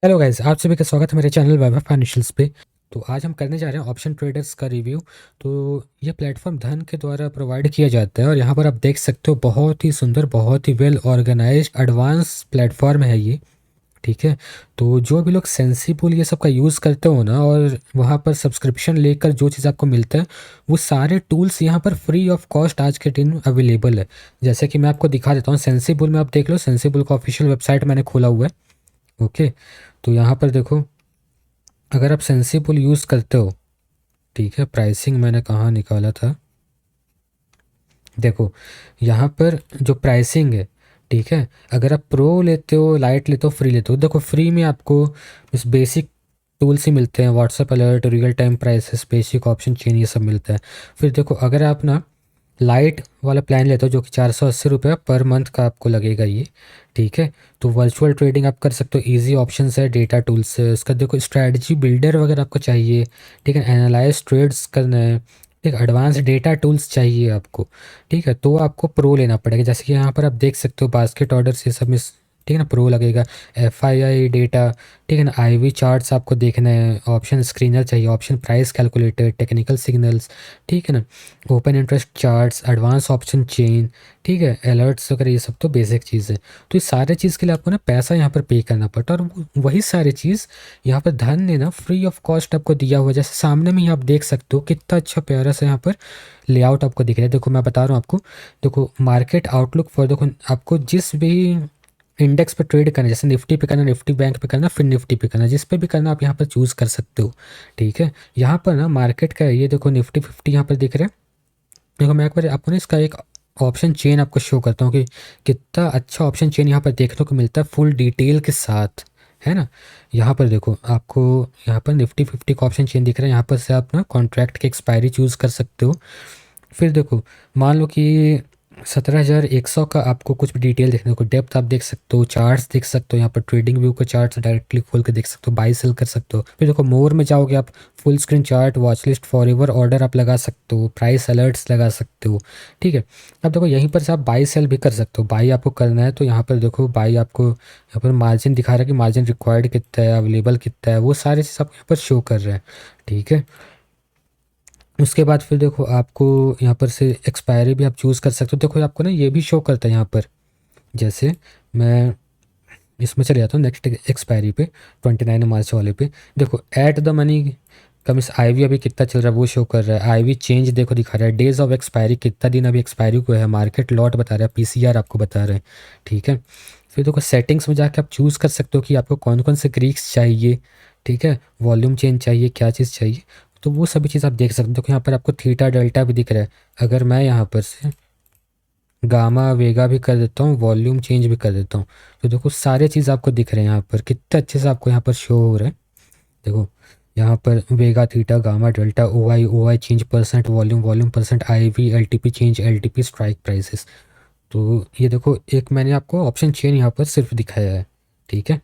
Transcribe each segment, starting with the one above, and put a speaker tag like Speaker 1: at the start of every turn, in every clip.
Speaker 1: Hello guys, आप सभी का स्वागत है मेरे चैनल वैभव फाइनेंशियल्स पे। तो आज हम करने जा रहे हैं ऑप्शन ट्रेडर्स का रिव्यू। तो ये प्लेटफॉर्म धन के द्वारा प्रोवाइड किया जाता है और यहाँ पर आप देख सकते हो बहुत ही सुंदर, बहुत ही वेल ऑर्गेनाइज्ड एडवांस प्लेटफॉर्म है ये। ठीक है। तो जो भी लोग सेंसिबल ये सब का यूज़ करते हो ना, और वहाँ पर सब्सक्रिप्शन लेकर जो चीज़ आपको मिलता है वो सारे टूल्स यहाँ पर फ्री ऑफ कॉस्ट आज के दिन अवेलेबल है। जैसे कि मैं आपको दिखा देता हूँ, सेंसिबल में आप देख लो, सेंसिबल का ऑफिशियल वेबसाइट मैंने खोला हुआ है। ओके। तो यहाँ पर देखो, अगर आप सेंसिबल यूज़ करते हो, ठीक है, प्राइसिंग मैंने कहाँ निकाला था, देखो यहाँ पर जो प्राइसिंग है, ठीक है, अगर आप प्रो लेते हो, लाइट लेते हो, फ्री लेते हो, देखो फ्री में आपको इस बेसिक टूल्स ही मिलते हैं, WhatsApp alert, real time prices, basic option chain, ये सब मिलता है। फिर देखो अगर आप ना लाइट वाला प्लान लेते हो जो कि 480 रुपये पर मंथ का आपको लगेगा ये, ठीक है, तो वर्चुअल ट्रेडिंग आप कर सकते हो, इजी ऑप्शंस है, डेटा टूल्स है उसका, देखो स्ट्रैटेजी बिल्डर वगैरह आपको चाहिए, ठीक है, एनालाइज ट्रेड्स करना है, ठीक, एडवांस डेटा टूल्स चाहिए आपको, ठीक है, तो आपको प्रो लेना पड़ेगा। जैसे कि यहाँ पर आप देख सकते हो बास्केट ऑर्डर ये सब में, ठीक है ना, प्रो लगेगा। FII डेटा, ठीक है ना, IV चार्ट्स आपको देखना है, ऑप्शन स्क्रीनर चाहिए, option price calculator, technical signals, ठीक है ना, open interest charts, advance option chain, ठीक है, अलर्ट्स वगैरह, ये सब तो बेसिक चीज़ है। तो इस सारे चीज़ के लिए आपको ना पैसा यहाँ पर पे करना पड़ता है, और वही सारी चीज़ यहाँ पर धन ने ना फ्री ऑफ कॉस्ट आपको दिया हुआ है। जैसे सामने में ही आप देख सकते हो कितना अच्छा प्यारा सा यहाँ पर लेआउट आपको दिख रहा है। देखो मैं बता रहा हूँ आपको, देखो मार्केट आउटलुक फॉर, देखो आपको जिस भी इंडेक्स पे ट्रेड करना है, जैसे निफ्टी पे करना, निफ्टी बैंक पे करना, फिर निफ्टी पे करना, जिस पे भी करना आप यहाँ पर चूज़ कर सकते हो। ठीक है, यहाँ पर ना मार्केट का है, ये देखो निफ्टी 50 यहाँ पर दिख रहा है। देखो मैं एक बार आपको ना इसका एक ऑप्शन चेन आपको शो करता हूँ कि कितना अच्छा ऑप्शन चेन यहाँ पर देखने को मिलता है फुल डिटेल के साथ, है ना। यहाँ पर देखो आपको यहाँ पर निफ्टी 50 का ऑप्शन चेन दिख रहा है, यहाँ पर से आप ना कॉन्ट्रैक्ट की एक्सपायरी चूज़ कर सकते हो। फिर देखो मान लो कि 17,100 का आपको कुछ भी डिटेल देखने को, डेप्थ आप देख सकते हो, चार्ट्स देख सकते हो, यहाँ पर ट्रेडिंग व्यू का चार्ट्स डायरेक्टली खोल के देख सकते हो, बाई सेल कर सकते हो। फिर देखो मोर में जाओगे आप, full screen chart, watch list, for ever order आप लगा सकते हो, प्राइस अलर्ट्स लगा सकते हो, ठीक है। अब देखो यहीं पर से आप बाई सेल भी कर सकते हो, बाई आपको करना है तो यहाँ पर देखो बाई आपको यहाँ पर मार्जिन दिखा रहा है कि मार्जिन रिक्वायर्ड कितना है, अवेलेबल कितना है, वो सारी चीज़ आपको यहाँ पर शो कर रहे हैं, ठीक है। उसके बाद फिर देखो आपको यहाँ पर से एक्सपायरी भी आप चूज़ कर सकते हो। देखो आपको ना ये भी शो करता है यहाँ पर, जैसे मैं इसमें चले जाता हूँ नेक्स्ट एक्सपायरी पे, 29 मार्च वाले पे, देखो एट द मनी का मीन्स IV अभी कितना चल रहा है वो शो कर रहा है, IV चेंज देखो दिखा रहा है, डेज ऑफ एक्सपायरी कितना दिन अभी एक्सपायरी को है, मार्केट लॉट बता रहा है, PCR आपको बता रहे हैं, ठीक है। फिर देखो सेटिंग्स में जाके आप चूज़ कर सकते हो कि आपको कौन कौन से ग्रीक्स चाहिए, ठीक है, वॉल्यूम चेंज चाहिए, क्या चीज़ चाहिए, तो वो सभी चीज़ आप देख सकते हो। देखो यहाँ पर आपको थीटा डेल्टा भी दिख रहा है, अगर मैं यहाँ पर से गामा वेगा भी कर देता हूँ, वॉल्यूम चेंज भी कर देता हूँ, तो देखो सारे चीज़ आपको दिख रहे हैं यहाँ पर, कितने अच्छे से आपको यहाँ पर शो हो रहा है। देखो यहाँ पर vega, theta, gamma, delta, OI change percent, volume volume percent, IV LTP change, LTP strike prices. तो ये देखो एक मैंने आपको ऑप्शन चेन यहाँ पर सिर्फ दिखाया है, ठीक है।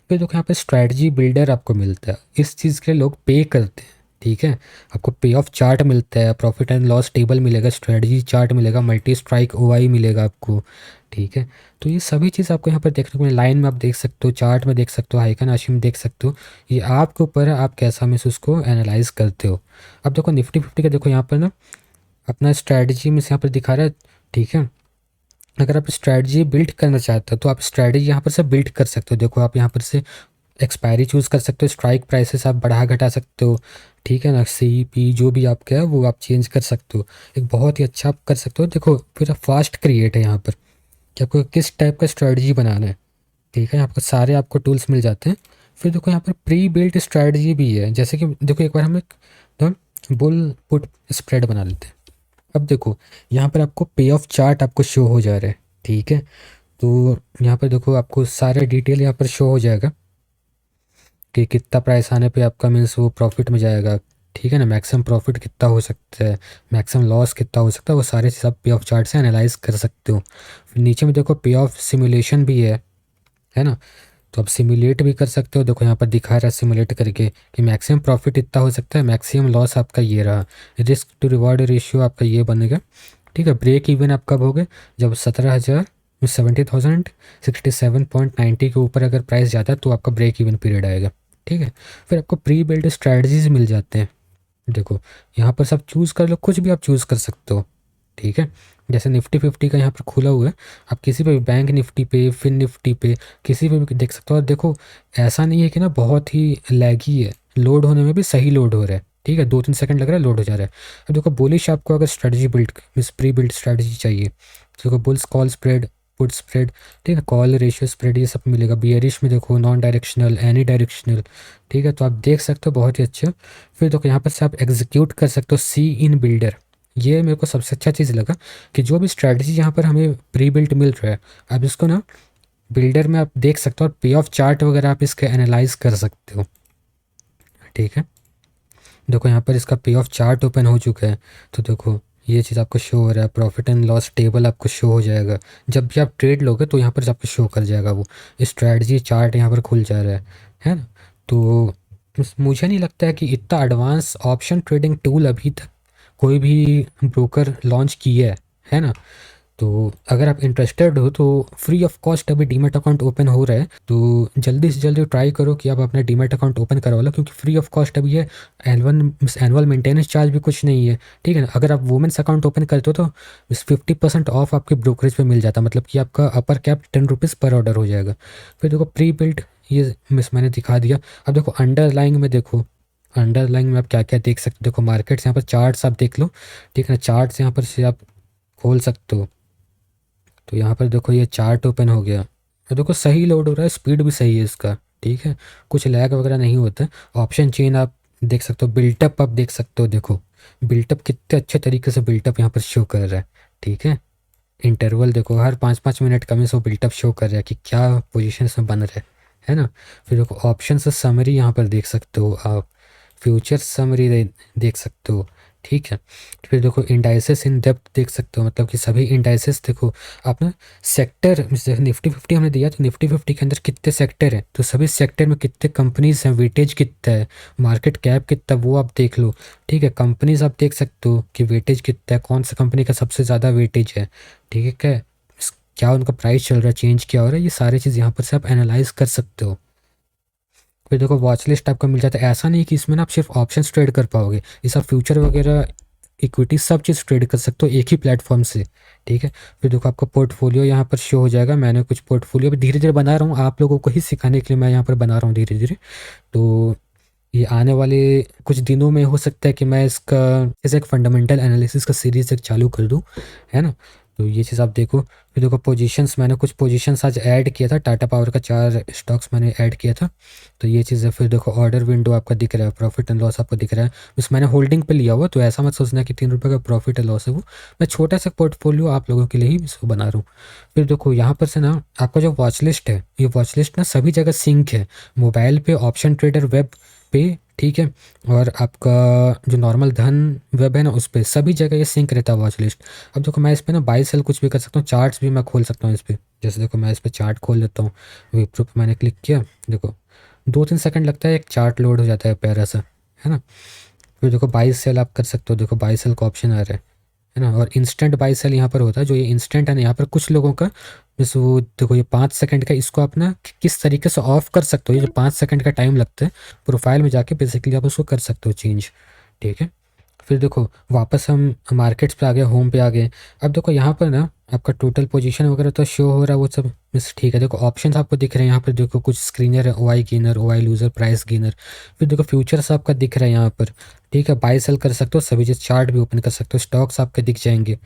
Speaker 1: फिर देखो यहाँ पर स्ट्रैटेजी बिल्डर आपको मिलता है, इस चीज़ के लिए लोग पे करते हैं, ठीक है। आपको पे ऑफ चार्ट मिलता है, प्रॉफिट एंड लॉस टेबल मिलेगा, स्ट्रैटेजी चार्ट मिलेगा, मल्टी स्ट्राइक OI मिलेगा आपको, ठीक है। तो ये सभी चीज़ आपको यहाँ पर देखने को मिले, लाइन में आप देख सकते हो, चार्ट में देख सकते हो, हाइकन आशिम देख सकते हो, ये आपके ऊपर है, आप कैसा में से उसको एनालाइज करते हो। अब देखो निफ्टी 50 का देखो यहाँ पर ना अपना स्ट्रैटेजी में से यहाँ पर दिखा रहा है, ठीक है। अगर आप स्ट्रैटेजी बिल्ड करना चाहते हो तो आप स्ट्रैटेजी यहाँ पर से बिल्ड कर सकते हो। देखो आप यहाँ पर से एक्सपायरी चूज़ कर सकते हो, स्ट्राइक प्राइसेस आप बढ़ा घटा सकते हो, ठीक है ना, CP जो भी आपका है वो आप चेंज कर सकते हो, एक बहुत ही अच्छा आप कर सकते हो। देखो फिर फास्ट क्रिएट है यहाँ पर कि आपको किस टाइप का स्ट्रैटेजी बनाना है, ठीक है, यहाँ पर सारे आपको टूल्स मिल जाते हैं। फिर देखो यहाँ पर प्री बिल्ट स्ट्रैटेजी भी है, जैसे कि देखो एक बार हम एक बुल पुट स्प्रेड बना लेते हैं। अब देखो यहाँ पर आपको पे ऑफ चार्ट आपको शो हो जा रहा है, ठीक है। तो यहाँ पर देखो आपको सारा डिटेल यहाँ पर शो हो जाएगा कि कितना प्राइस आने पे आपका मीन्स वो प्रॉफिट में जाएगा, ठीक है ना, मैक्सिमम प्रॉफिट कितना हो सकता है, मैक्सिमम लॉस कितना हो सकता है, वो सारे चीज़ आप पे ऑफ चार्ट से एनालाइज कर सकते हो। फिर नीचे में देखो पे ऑफ सिमुलेशन भी है ना, तो आप सिमुलेट भी कर सकते हो। देखो यहाँ पर दिखा रहा है सिमुलेट करके कि मैक्सिमम प्रॉफिट इतना हो सकता है, मैक्सिमम लॉस आपका ये रहा, रिस्क टू रिवॉर्ड रेशियो आपका ये बनेगा, ठीक है। ब्रेक इवन आप कब होगे, जब 17,000 70,000 67.90 के ऊपर अगर प्राइस जाता है तो आपका ब्रेक इवन पीरियड आएगा। ठीक है, फिर आपको प्री बिल्ड स्ट्रैटेजीज मिल जाते हैं। देखो यहाँ पर सब चूज़ कर लो, कुछ भी आप चूज़ कर सकते हो। ठीक है, जैसे निफ्टी 50 का यहाँ पर खुला हुआ है, आप किसी पे भी बैंक निफ्टी पे, फिन निफ्टी पे, किसी पे भी देख सकते हो। और देखो ऐसा नहीं है कि ना बहुत ही लैगी है, लोड होने में भी सही लोड हो रहा है। ठीक है, 2-3 सेकंड लग रहा है, लोड हो जा रहा है। अब देखो बुलिश आपको अगर स्ट्रेटजी बिल्ड मीस प्री बिल्ड स्ट्रेटजी चाहिए तो देखो bulls call spread, put spread, ठीक है, कॉल रेशियो स्प्रेड, ये सब मिलेगा। बियरिश में देखो नॉन डायरेक्शनल, एनी डायरेक्शनल। ठीक है, तो आप देख सकते हो बहुत ही अच्छा। फिर देखो यहाँ पर से आप एग्जीक्यूट कर सकते हो सी इन बिल्डर। ये मेरे को सबसे अच्छा चीज़ लगा कि जो भी स्ट्रैटेजी यहाँ पर हमें प्री बिल्ट मिल रहा है, आप इसको ना बिल्डर में आप देख सकते हो और पे ऑफ चार्ट वगैरह आप इसके एनालाइज कर सकते हो। ठीक है, देखो यहाँ पर इसका पे ऑफ चार्ट ओपन हो चुका है, तो देखो ये चीज़ आपको शो हो रहा है। प्रॉफिट एंड लॉस टेबल आपको शो हो जाएगा जब भी आप ट्रेड लोगे, तो यहाँ पर आपको शो कर जाएगा वो स्ट्रैटेजी चार्ट यहाँ पर खुल जा रहा है ना। तो मुझे नहीं लगता है कि इतना एडवांस ऑप्शन ट्रेडिंग टूल अभी तक कोई भी ब्रोकर लॉन्च किया है ना। तो अगर आप इंटरेस्टेड हो तो फ्री ऑफ कॉस्ट अभी डीमैट अकाउंट ओपन हो रहा है, तो जल्दी से जल्दी ट्राई करो कि आप अपना डीमैट अकाउंट ओपन करवा लो, क्योंकि फ्री ऑफ कॉस्ट अभी है। एनुअल मेंटेनेंस चार्ज भी कुछ नहीं है। ठीक है ना, अगर आप वुमेंस अकाउंट ओपन करते हो तो 50% ऑफ आपके ब्रोकरेज पे मिल जाता है, मतलब कि आपका अपर कैप 10 रुपीज़ पर ऑर्डर हो जाएगा। फिर देखो प्री बिल्ट, ये मैंने दिखा दिया। अब देखो अंडरलाइंग में देखो, अंडरलाइंग में आप क्या क्या देख सकते हो। देखो मार्केट्स यहाँ पर चार्ट्स आप देख लो। ठीक है ना, चार्ट्स यहाँ पर से आप खोल सकते हो। तो यहाँ पर देखो ये चार्ट ओपन हो गया, तो देखो सही लोड हो रहा है, स्पीड भी सही है इसका। ठीक है, कुछ लैग वगैरह नहीं होता। ऑप्शन चेन आप देख सकते हो, बिल्टअप आप देख सकते हो। देखो बिल्टअप कितने अच्छे तरीके से बिल्टअप यहाँ पर शो कर रहा है। ठीक है, इंटरवल देखो हर 5-5 मिनट का में सो बिल्टअप शो कर रहा है कि क्या पोजीशन में बन रहा है ना। फिर देखो ऑप्शन से समरी यहाँ पर देख सकते हो आप, फ्यूचर समरी देख सकते हो। ठीक है, फिर देखो इंडाइसेस इन डेप्थ देख सकते हो, मतलब कि सभी इंडाइसेस देखो आप ना। सेक्टर जैसे निफ्टी 50 हमने दिया, तो निफ्टी 50 के अंदर कितने सेक्टर हैं, तो सभी सेक्टर में कितने कंपनीज हैं, वेटेज कितना है, मार्केट कैप कितना, वो आप देख लो। ठीक है, कंपनीज आप देख सकते हो कि वेटेज कितना है, कौन सा कंपनी का सबसे ज़्यादा वेटेज है। ठीक है, क्या उनका प्राइस चल रहा है, चेंज क्या हो रहा है, ये सारी चीज़ यहाँ पर से आप एनालाइज कर सकते हो। फिर देखो वॉच लिस्ट आपका मिल जाता है। ऐसा नहीं कि इसमें ना आप सिर्फ ऑप्शंस ट्रेड कर पाओगे, ये सब फ्यूचर वगैरह इक्विटी सब चीज़ ट्रेड कर सकते हो एक ही प्लेटफॉर्म से। ठीक है, फिर देखो आपका पोर्टफोलियो यहाँ पर शो हो जाएगा। मैंने कुछ पोर्टफोलियो भी धीरे धीरे बना रहा हूँ, आप लोगों को ही सिखाने के लिए मैं यहाँ पर बना रहा हूँ धीरे धीरे। तो ये आने वाले कुछ दिनों में हो सकता है कि मैं इसका जैसे एक फंडामेंटल एनालिसिस का सीरीज एक चालू कर दूँ, है ना। तो ये चीज़ आप देखो। फिर देखो पोजीशंस, मैंने कुछ पोजीशंस आज ऐड किया था, टाटा पावर का 4 स्टॉक्स मैंने ऐड किया था, तो ये चीज़ है। फिर देखो ऑर्डर विंडो आपका दिख रहा है, प्रॉफिट एंड लॉस आपको दिख रहा है। बस मैंने होल्डिंग पे लिया हुआ, तो ऐसा मत सोचना कि 3 रुपये का प्रॉफिट एंड लॉस है वो। मैं छोटा सा पोर्टफोलियो आप लोगों के लिए ही इसको बना रहा हूँ। फिर देखो यहाँ पर से ना आपका जो वॉच लिस्ट है, ये वॉच लिस्ट ना सभी जगह सिंक है, मोबाइल पे, ऑप्शन ट्रेडर वेब पे। ठीक है, और आपका जो नॉर्मल धन वेब है ना, उस पर सभी जगह ये सिंक रहता है वॉच लिस्ट। अब देखो मैं इस पर ना बाई सेल कुछ भी कर सकता हूँ, चार्ट्स भी मैं खोल सकता हूँ इस पर। जैसे देखो मैं इस पर चार्ट खोल लेता हूँ, विप्रो पे मैंने क्लिक किया, देखो 2-3 सेकंड लगता है, एक चार्ट लोड हो जाता है प्यारा सा, है ना। फिर देखो बाई सेल आप कर सकते हो, देखो बाई सेल का ऑप्शन आ रहा है ना। और इंस्टेंट बाई सेल यहाँ पर होता है, जो ये इंस्टेंट है ना, यहाँ पर कुछ लोगों का जैसे वो देखो ये 5 सेकंड का, इसको आप ना किस तरीके से ऑफ कर सकते हो। ये जो 5 सेकंड का टाइम लगता है, प्रोफाइल में जाके बेसिकली आप उसको कर सकते हो चेंज। ठीक है, फिर देखो वापस हम मार्केट्स पे आ गए, होम पे आ गए। अब देखो यहाँ पर ना आपका टोटल पोजीशन वगैरह तो शो हो रहा है वो सब बस। ठीक है, देखो ऑप्शंस आपको दिख रहे हैं यहाँ पर, देखो कुछ स्क्रीनर है, OI gainer, OI loser, price gainer. फिर देखो फ्यूचर्स आपका दिख रहा है यहाँ पर। ठीक है, बाई सेल कर सकते हो सभी चीज़, चार्ट भी ओपन कर सकते हो, स्टॉक्स आपके दिख जाएंगे।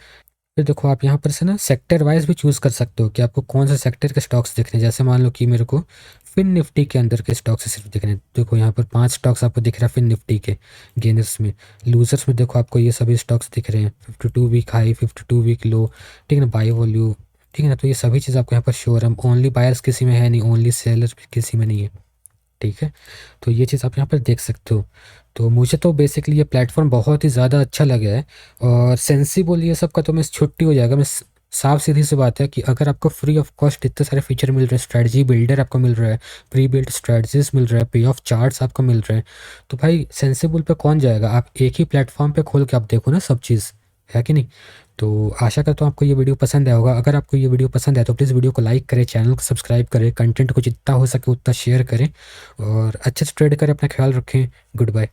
Speaker 1: फिर देखो आप यहाँ पर से ना सेक्टर वाइज भी चूज़ कर सकते हो कि आपको कौन सा सेक्टर के स्टॉक्स दिख रहे हैं। जैसे मान लो कि मेरे को फिन निफ्टी के अंदर के स्टॉक्स सिर्फ दिख रहे हैं, देखो यहाँ पर 5 स्टॉक्स आपको दिख रहा है फिन निफ्टी के। गेनर्स में, लूजर्स में देखो आपको ये सभी स्टॉक्स दिख रहे हैं, 52 वीक हाई, 52 वीक लो। ठीक है ना, बाई वॉल्यू। ठीक है ना, तो ये सभी चीज़ आपको यहाँ पर शो हो रहा है। ओनली बायर्स किसी में है नहीं, ओनली सेलर किसी में नहीं है। ठीक है, तो ये चीज़ आप यहाँ पर देख सकते हो। तो मुझे तो बेसिकली ये प्लेटफॉर्म बहुत ही ज़्यादा अच्छा लगा है। और सेंसिबल ये सब का तो मैं छुट्टी हो जाएगा। मैं साफ सीधी सी बात है कि अगर आपको फ्री ऑफ कॉस्ट इतने सारे फीचर मिल रहे हैं, स्ट्रेटजी बिल्डर आपको मिल रहा है, प्री बिल्ड स्ट्रेटजीज मिल रहा है, पे ऑफ चार्ट्स आपको मिल रहे हैं, तो भाई सेंसिबल पे कौन जाएगा। आप एक ही प्लेटफॉर्म पे खोल के आप देखो ना सब चीज़, है कि नहीं? तो आशा करता हूँ आपको ये वीडियो पसंद आया होगा। अगर आपको ये वीडियो पसंद आया तो प्लीज़ वीडियो को लाइक करें, चैनल को सब्सक्राइब करें, कंटेंट को जितना हो सके उतना शेयर करें और अच्छे से ट्रेड करें। अपना ख्याल रखें। Good bye.